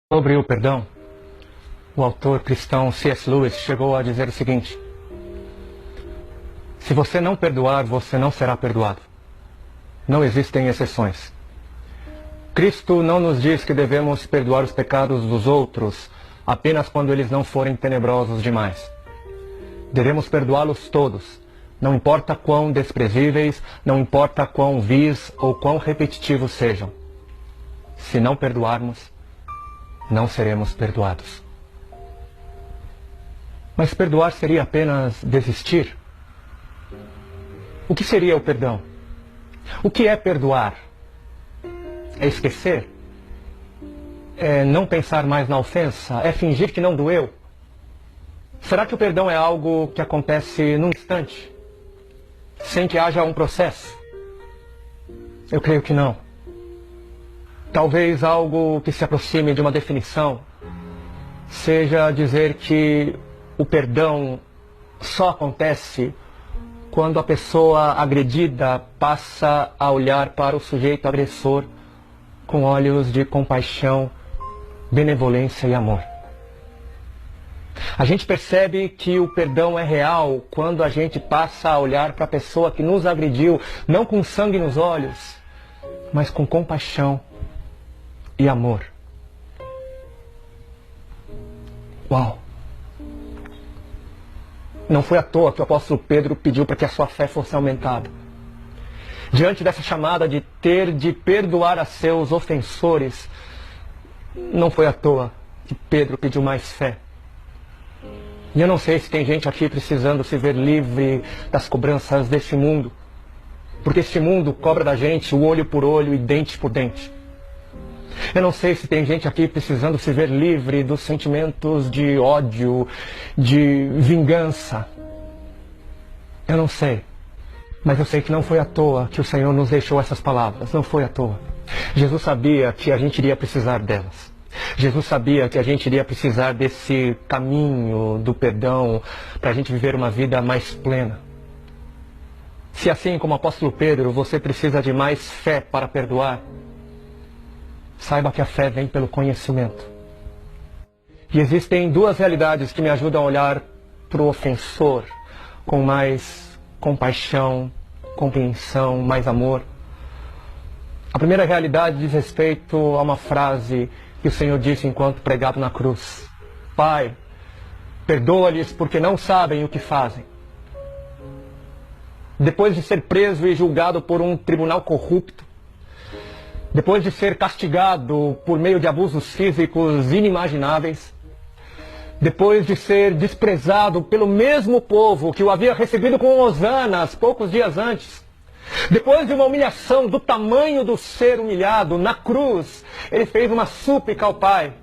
Sobre o perdão, o autor cristão C.S. Lewis chegou a dizer o seguinte: se você não perdoar, você não será perdoado. Não existem exceções. Cristo não nos diz que devemos perdoar os pecados dos outros apenas quando eles não forem tenebrosos demais. Devemos perdoá-los todos, não importa quão desprezíveis, não importa quão vis ou quão repetitivos sejam. Se não perdoarmos, não seremos perdoados. Mas perdoar seria apenas desistir? O que seria o perdão? O que é perdoar? É esquecer? É não pensar mais na ofensa? É fingir que não doeu? Será que o perdão é algo que acontece num instante, sem que haja um processo? Eu creio que não. Talvez algo que se aproxime de uma definição seja dizer que o perdão só acontece quando a pessoa agredida passa a olhar para o sujeito agressor com olhos de compaixão, benevolência e amor. A gente percebe que o perdão é real quando a gente passa a olhar para a pessoa que nos agrediu, não com sangue nos olhos, mas com compaixão e amor. Uau! Não foi à toa que o apóstolo Pedro pediu para que a sua fé fosse aumentada. Diante dessa chamada de ter de perdoar a seus ofensores, não foi à toa que Pedro pediu mais fé. E eu não sei se tem gente aqui precisando se ver livre das cobranças deste mundo, porque este mundo cobra da gente o olho por olho e dente por dente. Eu não sei se tem gente aqui precisando se ver livre dos sentimentos de ódio, de vingança. Eu não sei. Mas eu sei que não foi à toa que o Senhor nos deixou essas palavras. Não foi à toa. Jesus sabia que a gente iria precisar delas. Jesus sabia que a gente iria precisar desse caminho do perdão para a gente viver uma vida mais plena. Se assim como o apóstolo Pedro, você precisa de mais fé para perdoar, saiba que a fé vem pelo conhecimento. E existem duas realidades que me ajudam a olhar para o ofensor com mais compaixão, compreensão, mais amor. A primeira realidade diz respeito a uma frase que o Senhor disse enquanto pregado na cruz: Pai, perdoa-lhes porque não sabem o que fazem. Depois de ser preso e julgado por um tribunal corrupto, depois de ser castigado por meio de abusos físicos inimagináveis, depois de ser desprezado pelo mesmo povo que o havia recebido com hosanas poucos dias antes, depois de uma humilhação do tamanho do ser humilhado na cruz, ele fez uma súplica ao Pai.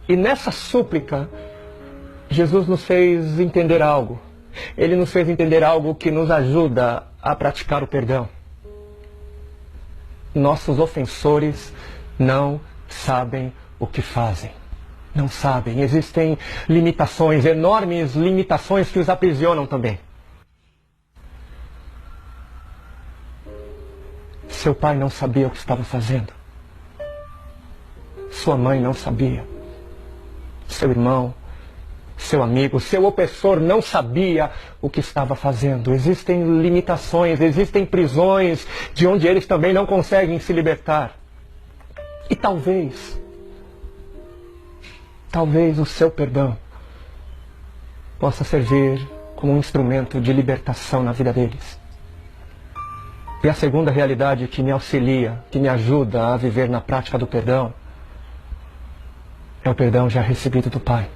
E nessa súplica, Jesus nos fez entender algo. Ele nos fez entender algo que nos ajuda a praticar o perdão. Nossos ofensores não sabem o que fazem. Não sabem. Existem limitações, enormes limitações que os aprisionam também. Seu pai não sabia o que estava fazendo. Sua mãe não sabia. Seu irmão, seu amigo, seu opressor não sabia o que estava fazendo. Existem limitações, existem prisões de onde eles também não conseguem se libertar. E talvez o seu perdão possa servir como um instrumento de libertação na vida deles. E a segunda realidade que me auxilia, que me ajuda a viver na prática do perdão, é o perdão já recebido do Pai.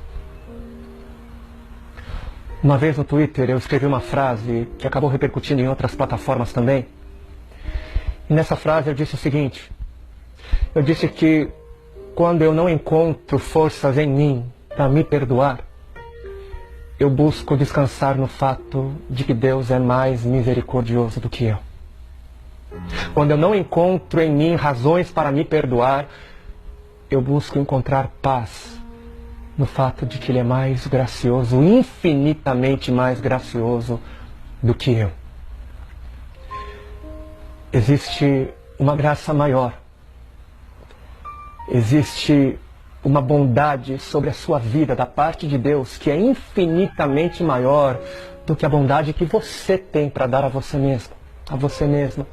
Uma vez no Twitter eu escrevi uma frase que acabou repercutindo em outras plataformas também. E nessa frase eu disse o seguinte: eu disse que quando eu não encontro forças em mim para me perdoar, eu busco descansar no fato de que Deus é mais misericordioso do que eu. Quando eu não encontro em mim razões para me perdoar, eu busco encontrar paz no fato de que Ele é mais gracioso, infinitamente mais gracioso do que eu. Existe uma graça maior Existe uma bondade sobre a sua vida da parte de Deus que é infinitamente maior do que a bondade que você tem para dar a você mesmo, a você mesma.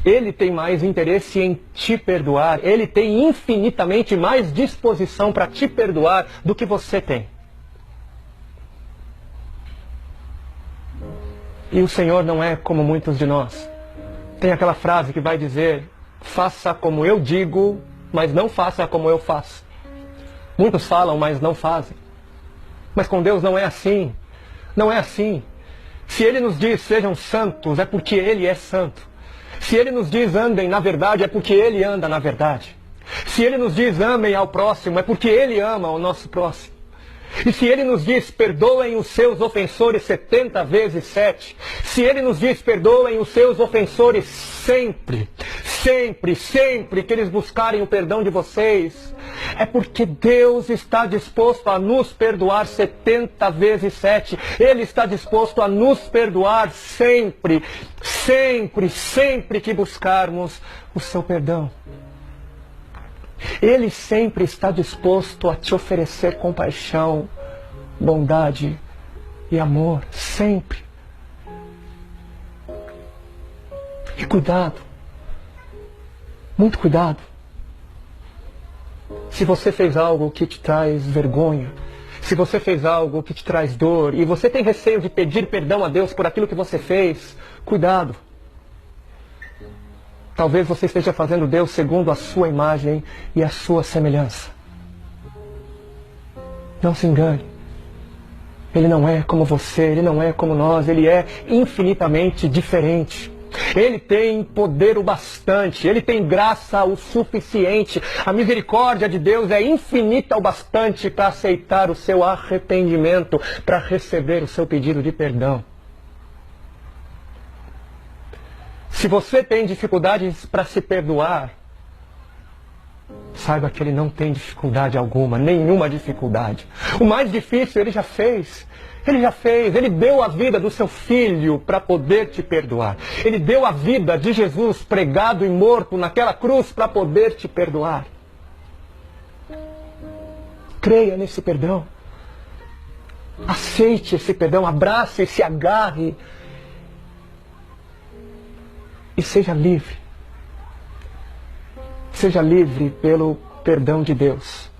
Ele tem mais interesse em te perdoar. Ele tem infinitamente mais disposição para te perdoar do que você tem. E o Senhor não é como muitos de nós. Tem aquela frase que vai dizer: faça como eu digo, mas não faça como eu faço. Muitos falam, mas não fazem. Mas com Deus não é assim. Não é assim. Se Ele nos diz sejam santos, é porque Ele é santo. Se Ele nos diz andem na verdade, é porque Ele anda na verdade. Se Ele nos diz amem ao próximo, é porque Ele ama o nosso próximo. E se Ele nos diz perdoem os seus ofensores 70 vezes 7, se Ele nos diz perdoem os seus ofensores sempre, sempre, sempre que eles buscarem o perdão de vocês, é porque Deus está disposto a nos perdoar 70 vezes 7. Ele está disposto a nos perdoar sempre, sempre, sempre que buscarmos o seu perdão. Ele sempre está disposto a te oferecer compaixão, bondade e amor, sempre. E cuidado, muito cuidado. Se você fez algo que te traz vergonha, se você fez algo que te traz dor, e você tem receio de pedir perdão a Deus por aquilo que você fez, cuidado. Talvez você esteja fazendo Deus segundo a sua imagem e a sua semelhança. Não se engane. Ele não é como você, Ele não é como nós, Ele é infinitamente diferente. Ele tem poder o bastante, Ele tem graça o suficiente. A misericórdia de Deus é infinita o bastante para aceitar o seu arrependimento, para receber o seu pedido de perdão. Se você tem dificuldades para se perdoar, saiba que Ele não tem dificuldade alguma, nenhuma dificuldade. O mais difícil Ele já fez. Ele já fez. Ele deu a vida do seu Filho para poder te perdoar. Ele deu a vida de Jesus pregado e morto naquela cruz para poder te perdoar. Creia nesse perdão. Aceite esse perdão, abrace e se agarre. E seja livre. Seja livre pelo perdão de Deus.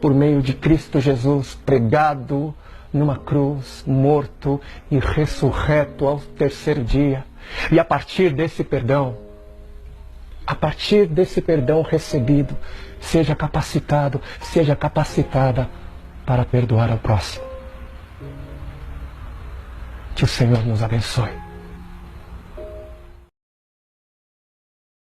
Por meio de Cristo Jesus, pregado numa cruz, morto e ressurreto ao terceiro dia. E a partir desse perdão recebido, seja capacitado, seja capacitada para perdoar ao próximo. Que o Senhor nos abençoe.